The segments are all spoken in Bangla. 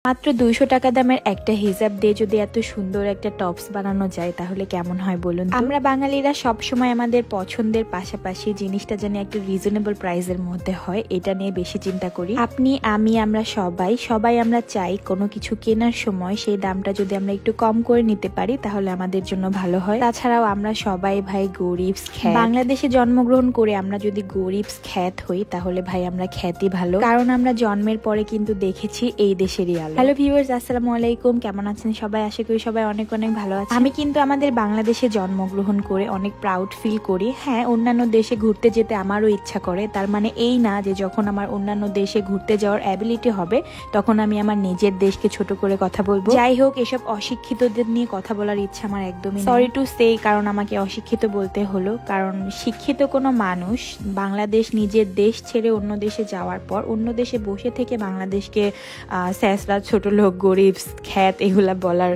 মাত্র 200 টাকা দামের একটা হিজাব দিয়ে যদি এত সুন্দর একটা টপস বানানো যায় তাহলে কেমন হয় বলুন। আমরা বাঙালিরা সব সময় আমাদের পছন্দের পাশাপাশি জিনিসটা যেন একটু রিজনেবল প্রাইসের মধ্যে হয় এটা নিয়ে বেশি চিন্তা করি। আপনি আমি আমরা সবাই আমরা চাই কোনো কিছু কেনার সময় সেই দামটা যদি আমরা একটু কম করে নিতে পারি তাহলে আমাদের জন্য ভালো হয়। তাছাড়াও আমরা সবাই ভাই গরিবস খ্যাত, বাংলাদেশে জন্মগ্রহণ করে আমরা যদি গরিবস খ্যাত হই তাহলে ভাই আমরা খ্যাতি ভালো, কারণ আমরা জন্মের পরে কিন্তু দেখেছি এই দেশেরই আলো। হ্যালো ভিউয়ার্স, আসসালামু আলাইকুম, কেমন আছেন সবাই? আশা করি সবাই অনেক অনেক ভালো আছে। আমি কিন্তু আমাদের বাংলাদেশে জন্মগ্রহণ করে অনেক প্রাউড ফিল করি। হ্যাঁ, অন্যান্য দেশে ঘুরতে যেতে আমারও ইচ্ছা করে, তার মানে এই না যে যখন আমার অন্যান্য দেশে ঘুরতে যাওয়ার অ্যাবিলিটি হবে তখন আমি আমার নিজের দেশকে ছোট করে কথা বলবো। যাই হোক, এসব অশিক্ষিতদের নিয়ে কথা বলার ইচ্ছা আমার একদমই সরি টু সে, কারণ আমাকে অশিক্ষিত বলতে হলো, কারণ শিক্ষিত কোনো মানুষ বাংলাদেশ নিজের দেশ ছেড়ে অন্য দেশে যাওয়ার পর অন্য দেশে বসে থেকে বাংলাদেশকে স্যাসরা, ছোট লোক, গরিব, খ্যাত এগুলা বলার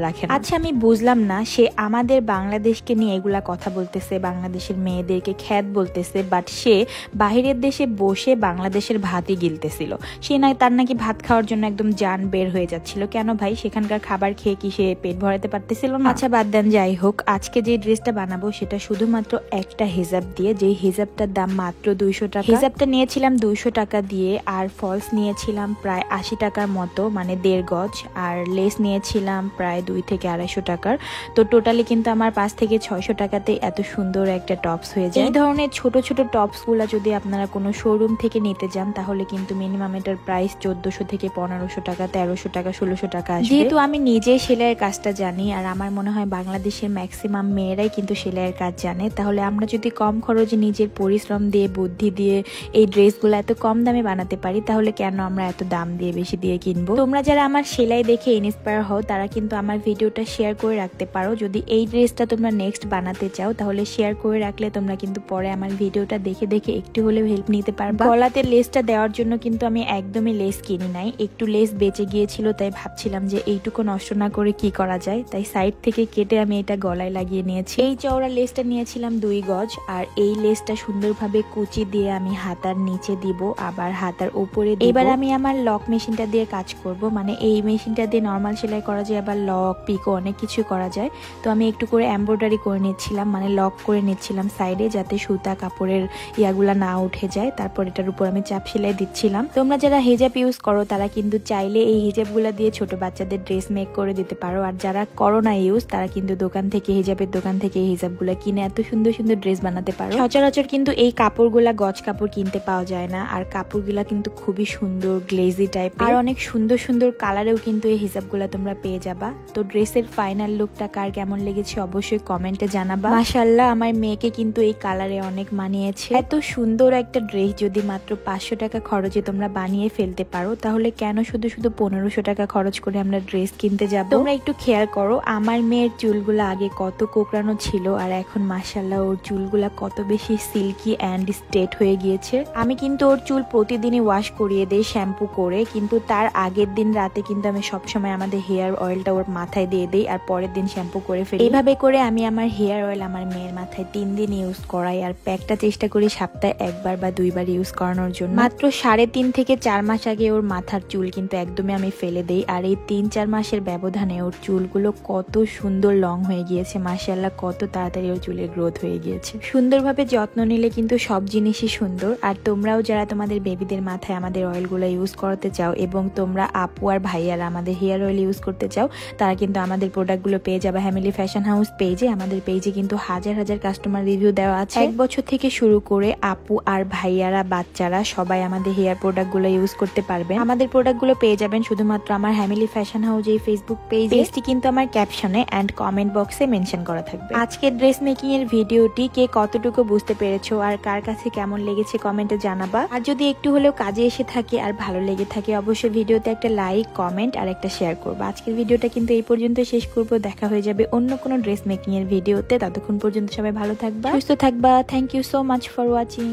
রাখেন। আচ্ছা, আমি বুঝলাম না, সে আমাদের বাংলাদেশকে নিয়ে এগুলা কথা বলতেছে, বাংলাদেশের মেয়েদেরকে খ্যাত বলতেছে, বাট সে বাহিরের দেশে বসে বাংলাদেশের ভাতই গিলতেছিল। সে না, তার নাকি ভাত খাওয়ার জন্য একদম জান বের হয়ে যাচ্ছিল। কেন ভাই? সেখানকার খাবার খেয়ে কি সে পেট ভরাতে পারতেছিল না? আচ্ছা বাদ দেন। যাই হোক, আজকে যে ড্রেসটা বানাবো সেটা শুধুমাত্র একটা হিজাব দিয়ে, যে হিজাবটার দাম মাত্র 200 টাকা। হিজাবটা নিয়েছিলাম 200 টাকা দিয়ে, আর ফলস নিয়েছিলাম প্রায় 80 টাকার মতো, মানে 1.5 গজ, আর লেস নিয়েছিলাম প্রায় 2 থেকে 250 টাকার। তো টোটালি কিন্তু আমার 5 থেকে 600 টাকাতে এত সুন্দর একটা টপস হয়ে যায়। এই ধরনের ছোট ছোট টপস গুলা যদি আপনারা কোনো শোরুম থেকে নিতে যান তাহলে কিন্তু মিনিমাম এটার প্রাইস 1400 থেকে 1500 টাকা, 1300 টাকা, 1600 টাকা আসবে। যেহেতু আমি নিজে সেলাইয়ের কাজটা জানি, আর আমার মনে হয় বাংলাদেশের ম্যাক্সিমাম মেয়েরাই কিন্তু সেলাইয়ের কাজ জানে, তাহলে আমরা যদি কম খরচে নিজের পরিশ্রম দিয়ে, বুদ্ধি দিয়ে এই ড্রেসগুলো এত কম দামে বানাতে পারি তাহলে কেন আমরা এত দাম দিয়ে বেশি দিয়ে কিনবো? তোমরা যারা আমার সেলাই দেখে ইন্সপায়ার হও তারা কিন্তু আমার ভিডিওটা শেয়ার করে রাখতে পারো। যদি এই ড্রেসটা তোমরা নেক্সট বানাতে চাও তাহলে শেয়ার করে রাখলে তোমরা কিন্তু পরে আমার ভিডিওটা দেখে দেখে একটু হলেও হেল্প নিতে পারবে। গলাতে লেসটা দেওয়ার জন্য কিন্তু আমি একদমই লেস কিনি নাই, একটু লেস বেঁচে গিয়েছিল, তাই ভাবছিলাম যে এইটুকু নষ্ট না করে কি করা যায়, তাই সাইড থেকে কেটে আমি এটা গলায় লাগিয়ে নিয়েছি। এই চওড়া লেসটা নিয়েছিলাম 2 গজ, আর এই লেসটা সুন্দরভাবে কুচি দিয়ে আমি হাতার নিচে দিব, আবার হাতার উপরে দিব। এবার আমি আমার লক মেশিনটা দিয়ে কাজ করব, মানে এই মেশিনটা দিয়ে নর্মাল সেলাই করা যায়, আবার লক, পিকো অনেক কিছু করা যায়। তো আমি একটু করে এমব্রয়ডারি করে নিচ্ছিলাম, মানে লক করে নিচ্ছিলাম সাইডে, যাতে সুতা কাপড়ের ইয়াগুলা না উঠে যায়। তারপর এটার উপর আমি চাপ সেলাই দিচ্ছিলাম। তোমরা যারা হিজাব ইউজ করো তারা কিন্তু চাইলে এই হিজাবগুলা দিয়ে ছোট বাচ্চাদের ড্রেস মেক করে দিতে পারো, আর যারা করো না ইউজ তারা কিন্তু দোকান থেকে, হিজাবের দোকান থেকে এই হিজাবগুলা কিনে এত সুন্দর সুন্দর ড্রেস বানাতে পারো। সচরাচর কিন্তু এই কাপড়গুলা গজ কাপড় কিনতে পাওয়া যায় না, আর কাপড়গুলা কিন্তু খুবই সুন্দর গ্লেজি টাইপের, আর অনেক সুন্দর সুন্দর কালারেও কিন্তু এই হিজাবগুলা তোমরা পেয়ে যাবা। তো ড্রেসের ফাইনাল লুকটা কার কেমন লেগেছে অবশ্যই কমেন্টে জানাবা। মাশাআল্লাহ, আমার মেয়েকে কিন্তু এই কালারে অনেক মানিয়েছে। এত সুন্দর একটা ড্রেস যদি মাত্র 500 টাকা খরচে তোমরা বানিয়ে ফেলতে পারো তাহলে কেন শুধু শুধু 1500 টাকা খরচ করে আমরা ড্রেস কিনতে যাব? তোমরা একটু খেয়াল করো, আমার মেয়ের চুলগুলো আগে কত কোকড়ানো ছিল, আর এখন মাশাআল্লাহ ওর চুলগুলা কত বেশি সিল্কি অ্যান্ড স্ট্রেট হয়ে গিয়েছে। আমি কিন্তু ওর চুল প্রতিদিনই ওয়াশ করিয়ে দেই শ্যাম্পু করে, কিন্তু তার আগের দিন রাতে কিন্তু আমি সবসময় আমাদের হেয়ার অয়েলটা ওর মাথায় দিয়ে দিই, আর পরের দিন শ্যাম্পু করে ফেলি। এইভাবে করে আমি আমার হেয়ার অয়েল আমার মেয়ের মাথায় 3 দিন ইউজ করাই, আর প্যাকটা চেষ্টা করি সপ্তাহে 1 বার বা 2 বার ইউজ করানোর জন্য। মাত্র 3.5 থেকে 4 মাস আগে ওর মাথার চুল কিন্তু একদমই আমি ফেলে দেই, আর এই 3-4 মাসের ব্যবধানে ওর চুলগুলো কত সুন্দর লং হয়ে গিয়েছে। মাশাআল্লাহ, কত তাড়াতাড়ি ওর চুলের গ্রোথ হয়ে গিয়েছে। সুন্দরভাবে যত্ন নিলে কিন্তু সব জিনিসই সুন্দর। আর তোমরাও যারা তোমাদের বেবিদের মাথায় আমাদের অয়েলগুলো ইউজ করতে চাও, এবং তোমরা আপু আর ভাইয়ারা আমাদের হেয়ার অয়েল ইউজ করতে চাও, তারা কিন্তু আমাদের প্রোডাক্টগুলো পেয়ে যাবে হ্যামিলি ফ্যাশন হাউস পেজে। আমাদের পেজে কিন্তু হাজার হাজার কাস্টমার রিভিউ দেওয়া আছে। 1 বছর থেকে শুরু করে আপু আর ভাইয়ারা, বাচ্চারা সবাই আমাদের হেয়ার প্রোডাক্টগুলো ইউজ করতে পারবেন। আমাদের প্রোডাক্টগুলো পেয়ে যাবেন শুধুমাত্র আমার হ্যামিলি ফ্যাশন হাউস এই ফেসবুক পেজটি কিন্তু আমার ক্যাপশনে এন্ড কমেন্ট বক্সে মেনশন করা থাকবে। আজকের ড্রেস মেকিং এর ভিডিওটি কে কতটুকু বুঝতে পেরেছো আর কার কাছে কেমন লেগেছে কমেন্টে জানাবা। আর যদি একটু হলেও কাজে এসে থাকে আর ভালো লেগে থাকে অবশ্যই ভিডিওতে একটা লাইক, কমেন্ট আর একটা শেয়ার করবো। আজকের ভিডিওটা কিন্তু এই পর্যন্ত শেষ করবো, দেখা হয়ে যাবে অন্য কোনো ড্রেস মেকিং এর ভিডিওতে। ততক্ষণ পর্যন্ত সবাই ভালো থাকবা, সুস্থ থাকবা। Thank you so much for watching.